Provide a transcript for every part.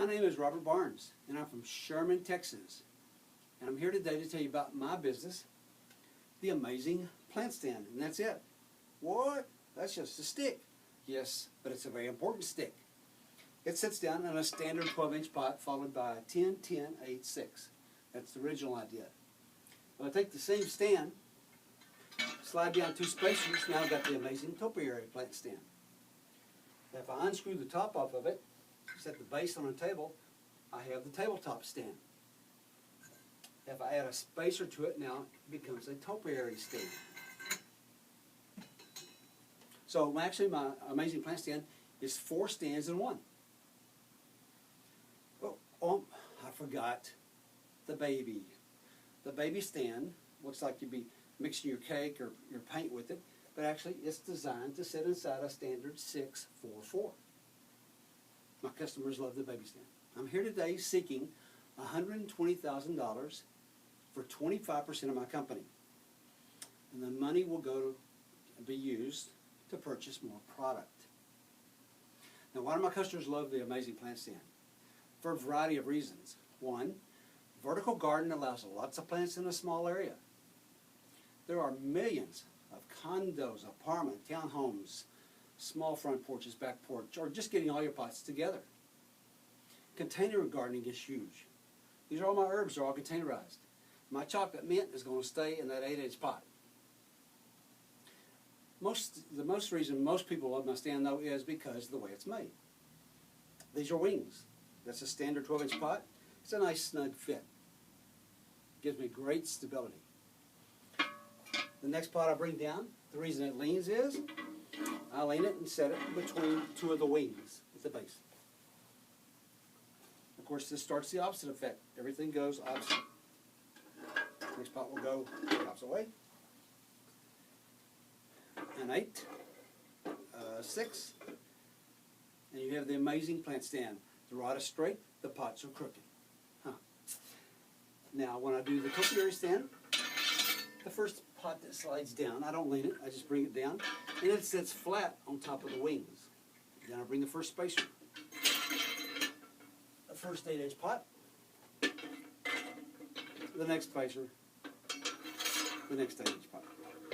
My name is Robert Barnes, and I'm from Sherman, Texas. And I'm here today to tell you about my business, the Amazing Plant Stand. And that's it. What? That's just a stick. Yes, but it's a very important stick. It sits down in a standard 12-inch pot followed by a 10-10-8-6. That's the original idea. Well, I take the same stand, slide down 2 spacers, now I've got the Amazing Topiary Plant Stand. Now if I unscrew the top off of it, set the base on a table, I have the tabletop stand. If I add a spacer to it, now it becomes a topiary stand. So actually my Amazing Plant Stand is 4 stands in one. Oh, I forgot the baby. The baby stand looks like you'd be mixing your cake or your paint with it, but actually it's designed to sit inside a standard 6-4-4. My customers love the baby stand. I'm here today seeking $120,000 for 25% of my company. And the money will be used to purchase more product. Now, why do my customers love the Amazing Plant Stand? For a variety of reasons. One, vertical garden allows lots of plants in a small area. There are millions of condos, apartments, townhomes, small front porches, back porch, or just getting all your pots together. Container gardening is huge. These are all my herbs, are all containerized. My chocolate mint is going to stay in that 8-inch pot. The most reason most people love my stand, though, is because of the way it's made. These are wings. That's a standard 12-inch pot. It's a nice snug fit. Gives me great stability. The next pot I bring down, the reason it leans is, I lean it and set it between 2 of the wings at the base. Of course, this starts the opposite effect. Everything goes opposite. Next pot will go the opposite way. An 8, 6, and you have the Amazing Plant Stand. The rod is straight, the pots are crooked. Now, when I do the topiary stand, the first pot that slides down, I don't lean it, I just bring it down, and it sits flat on top of the wings. Then I bring the first spacer. The first 8-inch pot, the next spacer, the next 8-inch pot.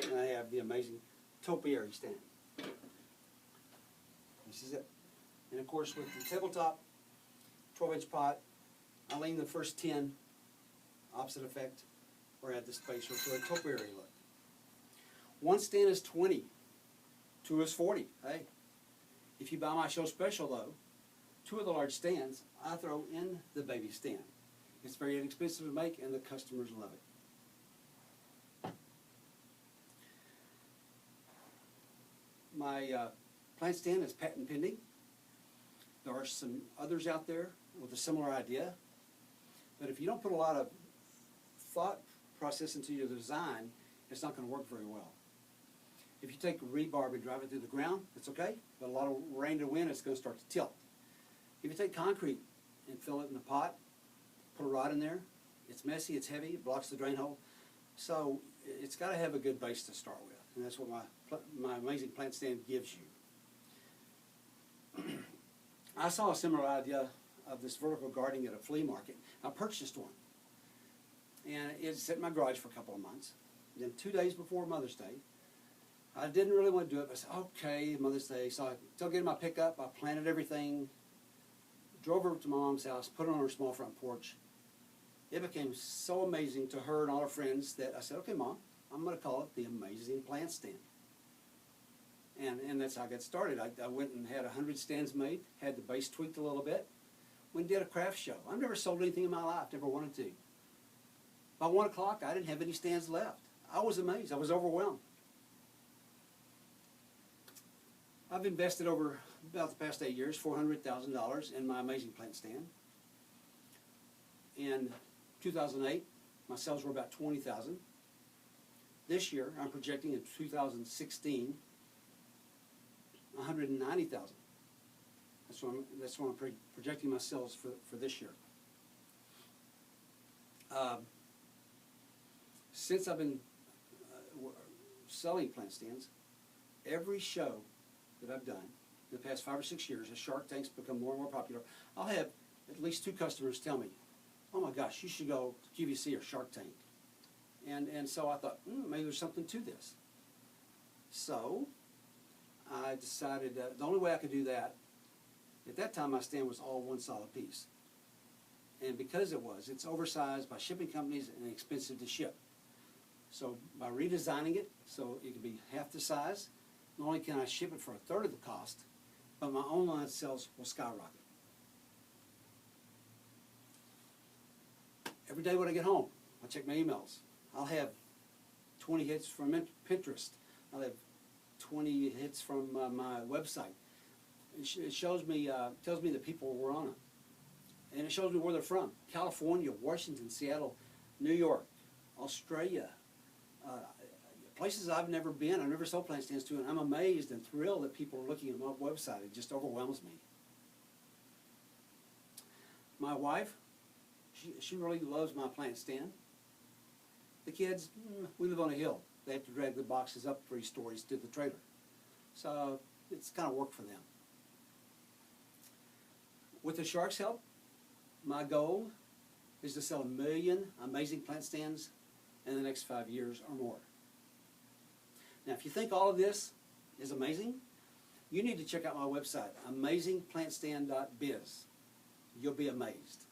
And I have the Amazing Topiary Stand. This is it. And of course, with the tabletop 12-inch pot, I lean the first 10, opposite effect, or add the spacer for a topiary look. 1 stand is 20, 2 is 40. Hey, if you buy my show special though, 2 of the large stands I throw in the baby stand. It's very inexpensive to make, and the customers love it. My plant stand is patent pending. There are some others out there with a similar idea, but if you don't put a lot of thought process into your design, it's not going to work very well. If you take rebarb and drive it through the ground, it's okay, but a lot of rain and wind, it's going to start to tilt. If you take concrete and fill it in the pot, put a rod in there, it's messy, it's heavy, it blocks the drain hole, so it's got to have a good base to start with, and that's what my Amazing Plant Stand gives you. I saw a similar idea of this vertical gardening at a flea market. I purchased one, and it sat in my garage for a couple of months. Then 2 days before Mother's Day, I didn't really want to do it, but I said, okay, Mother's Day. So I took it in my pickup, I planted everything, drove over to my mom's house, put it on her small front porch. It became so amazing to her and all her friends that I said, okay, Mom, I'm going to call it the Amazing Plant Stand. And that's how I got started. I went and had 100 stands made, had the base tweaked a little bit, went and did a craft show. I've never sold anything in my life, never wanted to. By 1 o'clock, I didn't have any stands left. I was amazed. I was overwhelmed. I've invested over about the past 8 years, $400,000 in my Amazing Plant Stand. In 2008, my sales were about $20,000. This year, I'm projecting in 2016, $190,000. That's what I'm projecting my sales for this year. Since I've been selling plant stands, every show that I've done in the past 5 or 6 years, as Shark Tank's become more and more popular, I'll have at least 2 customers tell me, oh my gosh, you should go to QVC or Shark Tank. And so I thought, maybe there's something to this. So I decided the only way I could do that, at that time my stand was all one solid piece. And because it's oversized by shipping companies and expensive to ship. So by redesigning it so it can be half the size, not only can I ship it for 1/3 of the cost, but my online sales will skyrocket. Every day when I get home, I check my emails. I'll have 20 hits from Pinterest. I'll have 20 hits from my website. It shows me, tells me the people who are on it. And it shows me where they're from. California, Washington, Seattle, New York, Australia, places I've never been, I've never sold plant stands to, and I'm amazed and thrilled that people are looking at my website. It just overwhelms me. My wife, she really loves my plant stand. The kids, we live on a hill. They have to drag the boxes up 3 stories to the trailer. So it's kind of work for them. With the Shark's help, my goal is to sell 1 million amazing plant stands in the next 5 years or more. Now, if you think all of this is amazing, you need to check out my website, amazingplantstand.biz. You'll be amazed.